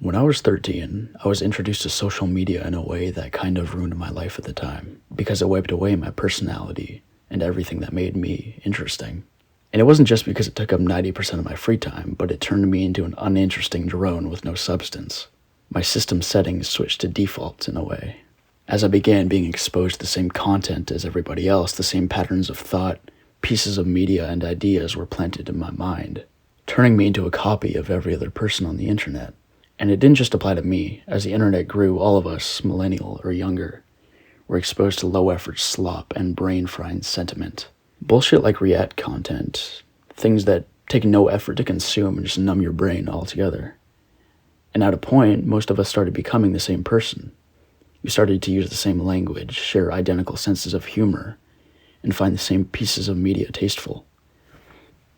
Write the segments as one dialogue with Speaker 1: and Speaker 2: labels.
Speaker 1: When I was 13, I was introduced to social media in a way that kind of ruined my life at the time, because it wiped away my personality and everything that made me interesting. And it wasn't just because it took up 90% of my free time, but it turned me into an uninteresting drone with no substance. My system settings switched to default in a way. As I began being exposed to the same content as everybody else, the same patterns of thought, pieces of media and ideas were planted in my mind, turning me into a copy of every other person on the internet. And it didn't just apply to me. As the internet grew, all of us, millennial or younger, were exposed to low-effort slop and brain-frying sentiment. Bullshit like React content, things that take no effort to consume and just numb your brain altogether. And at a point, most of us started becoming the same person. We started to use the same language, share identical senses of humor, and find the same pieces of media tasteful.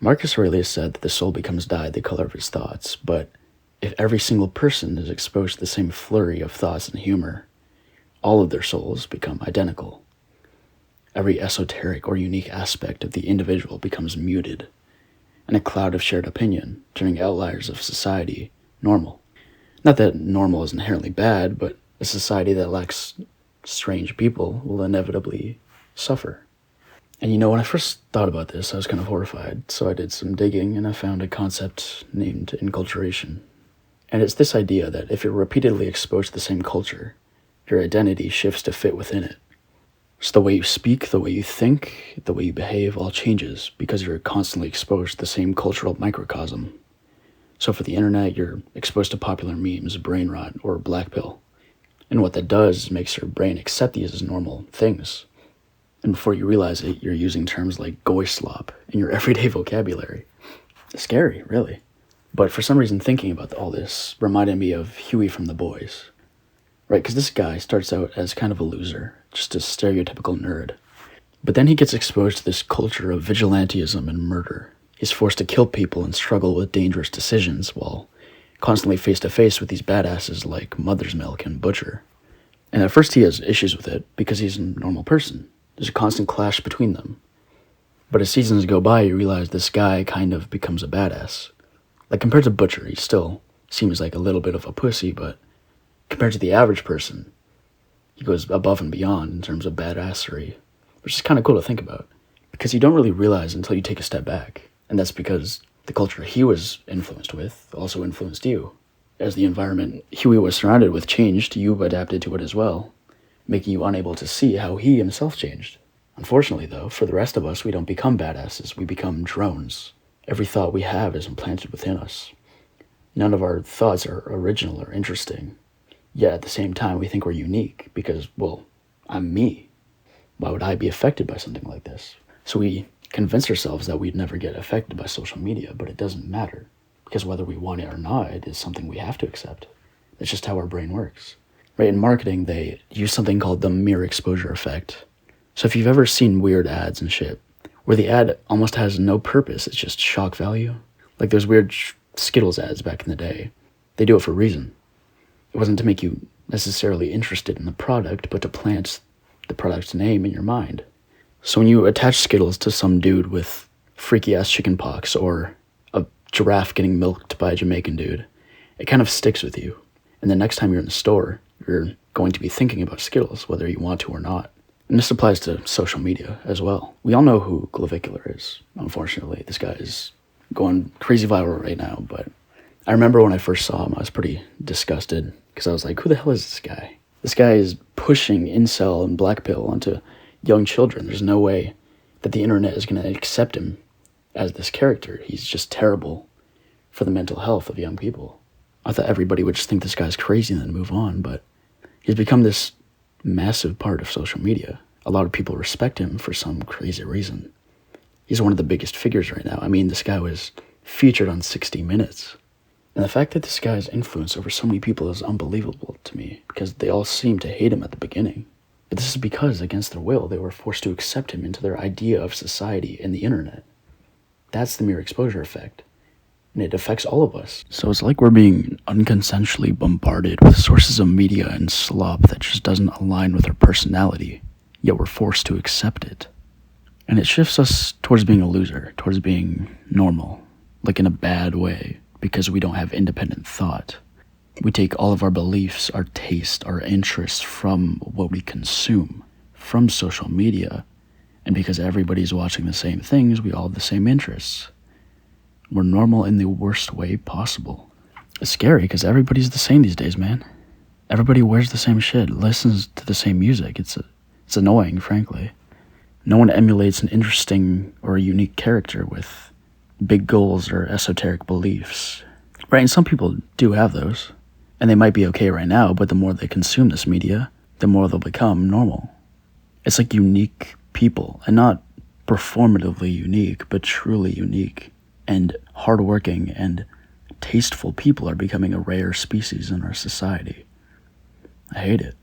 Speaker 1: Marcus Aurelius said that the soul becomes dyed the color of its thoughts, but if every single person is exposed to the same flurry of thoughts and humor, all of their souls become identical. Every esoteric or unique aspect of the individual becomes muted, and a cloud of shared opinion, turning outliers of society normal. Not that normal is inherently bad, but a society that lacks strange people will inevitably suffer. And when I first thought about this, I was kind of horrified, so I did some digging and I found a concept named enculturation. And it's this idea that if you're repeatedly exposed to the same culture, your identity shifts to fit within it. So the way you speak, the way you think, the way you behave all changes because you're constantly exposed to the same cultural microcosm. So for the internet, you're exposed to popular memes, brain rot, or black pill. And what that does is makes your brain accept these as normal things. And before you realize it, you're using terms like goy slop in your everyday vocabulary. It's scary, really. But for some reason, thinking about all this reminded me of Huey from The Boys. Right, because this guy starts out as kind of a loser, just a stereotypical nerd. But then he gets exposed to this culture of vigilantism and murder. He's forced to kill people and struggle with dangerous decisions while constantly face to face with these badasses like Mother's Milk and Butcher. And at first he has issues with it because he's a normal person. There's a constant clash between them. But as seasons go by, you realize this guy kind of becomes a badass. Like, compared to Butcher, he still seems like a little bit of a pussy, but compared to the average person, he goes above and beyond in terms of badassery, which is kind of cool to think about, because you don't really realize until you take a step back. And that's because the culture he was influenced with also influenced you. As the environment Huey was surrounded with changed, you adapted to it as well, making you unable to see how he himself changed. Unfortunately, though, for the rest of us, we don't become badasses, we become drones. Every thought we have is implanted within us. None of our thoughts are original or interesting. Yet at the same time, we think we're unique because, well, I'm me. Why would I be affected by something like this? So we convince ourselves that we'd never get affected by social media, but it doesn't matter. Because whether we want it or not, it is something we have to accept. It's just how our brain works. Right, in marketing, they use something called the mere exposure effect. So if you've ever seen weird ads and shit, where the ad almost has no purpose, it's just shock value. Like those weird Skittles ads back in the day. They do it for a reason. It wasn't to make you necessarily interested in the product, but to plant the product's name in your mind. So when you attach Skittles to some dude with freaky-ass chicken pox or a giraffe getting milked by a Jamaican dude, it kind of sticks with you. And the next time you're in the store, you're going to be thinking about Skittles, whether you want to or not. And this applies to social media as well. We all know who Clavicular is, unfortunately. This guy is going crazy viral right now, but I remember when I first saw him, I was pretty disgusted, because I was like, who the hell is this guy? This guy is pushing incel and black pill onto young children. There's no way that the internet is going to accept him as this character. He's just terrible for the mental health of young people. I thought everybody would just think this guy's crazy and then move on, but he's become this massive part of social media. A lot of people respect him for some crazy reason. He's one of the biggest figures right now. I mean, this guy was featured on 60 Minutes. And the fact that this guy's influence over so many people is unbelievable to me, because they all seem to hate him at the beginning. But this is because, against their will, they were forced to accept him into their idea of society and the internet. That's the mere exposure effect. And it affects all of us. So it's like we're being unconsensually bombarded with sources of media and slop that just doesn't align with our personality, yet we're forced to accept it. And it shifts us towards being a loser, towards being normal, like in a bad way, because we don't have independent thought. We take all of our beliefs, our taste, our interests from what we consume, from social media. And because everybody's watching the same things, we all have the same interests. We're normal in the worst way possible. It's scary because everybody's the same these days, man. Everybody wears the same shit, listens to the same music. It's annoying, frankly. No one emulates an interesting or a unique character with big goals or esoteric beliefs. Right, and some people do have those. And they might be okay right now, but the more they consume this media, the more they'll become normal. It's like unique people, and not performatively unique, but truly unique. And hardworking and tasteful people are becoming a rare species in our society. I hate it.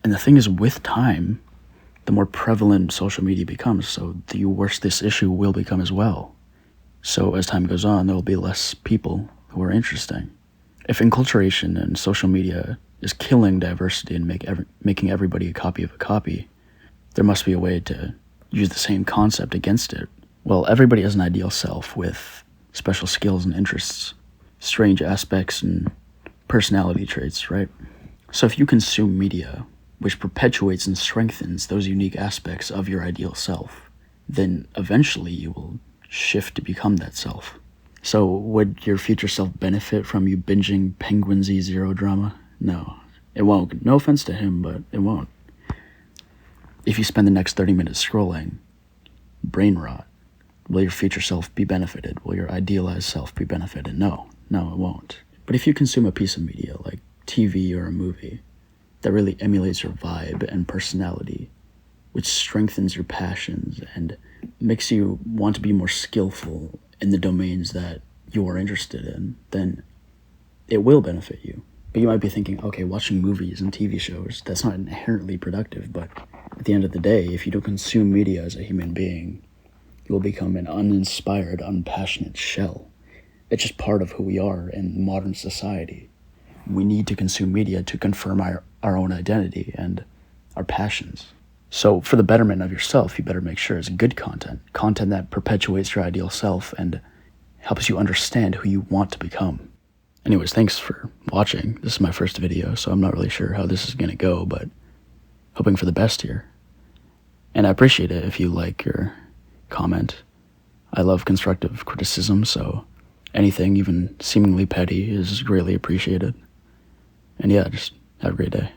Speaker 1: And the thing is, with time, the more prevalent social media becomes, so the worse this issue will become as well. So as time goes on, there will be less people who are interesting. If enculturation and social media is killing diversity and making everybody a copy of a copy, there must be a way to use the same concept against it. Well, everybody has an ideal self with special skills and interests, strange aspects and personality traits, right? So if you consume media which perpetuates and strengthens those unique aspects of your ideal self, then eventually you will shift to become that self. So would your future self benefit from you binging Penguin Z0 drama? No, it won't. No offense to him, but it won't. If you spend the next 30 minutes scrolling, brain rot, will your future self be benefited? Will your idealized self be benefited? No, it won't. But if you consume a piece of media like TV or a movie that really emulates your vibe and personality, which strengthens your passions and makes you want to be more skillful in the domains that you are interested in, then it will benefit you. But you might be thinking, okay, watching movies and TV shows, that's not inherently productive, but at the end of the day, if you don't consume media as a human being, you will become an uninspired, unpassionate shell. It's just part of who we are in modern society. We need to consume media to confirm our own identity and our passions. So for the betterment of yourself, you better make sure it's good content that perpetuates your ideal self and helps you understand who you want to become. Anyways, thanks for watching. This is my first video, so I'm not really sure how this is going to go, but hoping for the best here. And I appreciate it if you like or comment. I love constructive criticism, so anything, even seemingly petty, is greatly appreciated. And yeah, just have a great day.